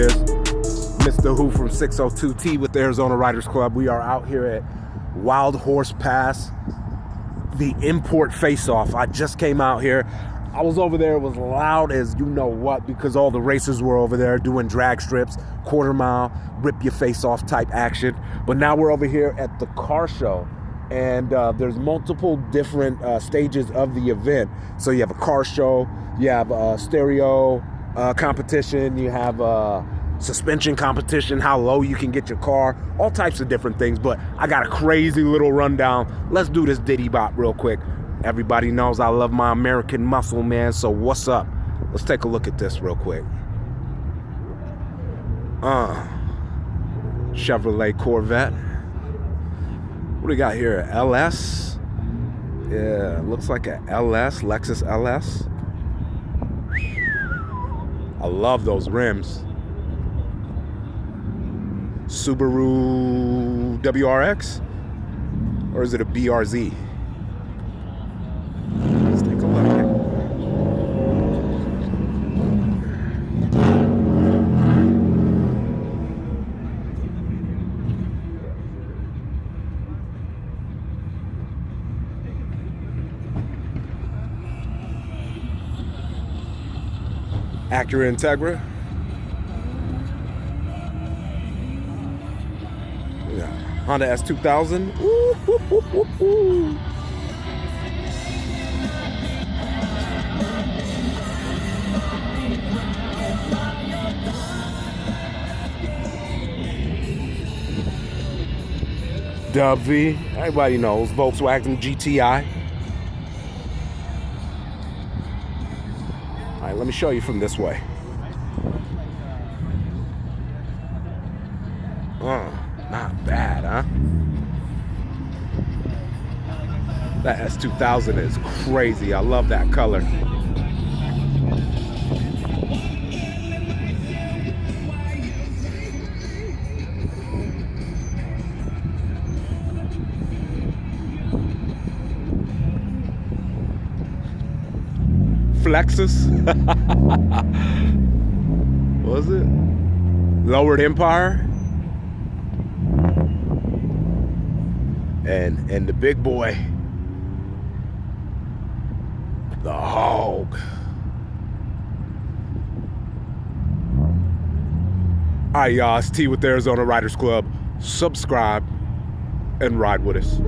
is. Mr. Who from 602T with the Arizona Writers Club. We are out here at Wild Horse Pass, the ImportFaceoff. I just came out here. I was over there, it was loud as you know what, because all the racers were over there doing drag strips, quarter mile, rip your face off type action. But now we're over here at the car show, and there's multiple different stages of the event. So you have a car show, you have a stereo competition, you have a suspension competition, how low you can get your car, all types of different things. But I got a crazy little rundown. Let's do this Diddy Bop real quick. Everybody knows I love my American muscle, man, so what's up? Let's take a look at this real quick. Chevrolet Corvette. What do we got here? LS? Yeah, looks like a LS, Lexus LS. I love those rims. Subaru WRX? Or is it a BRZ? Let's take a look. Acura Integra. Yeah. Honda S2000. Ooh, hoo, hoo, hoo, hoo. W, everybody knows, Volkswagen GTI. All right, let me show you from this way. Not bad, huh? That S2000 is crazy. I love that color. Flexus. What was it? Lowered Empire. And the big boy, the Hog. All right, y'all, it's T with the Arizona Writers Club. Subscribe and ride with us.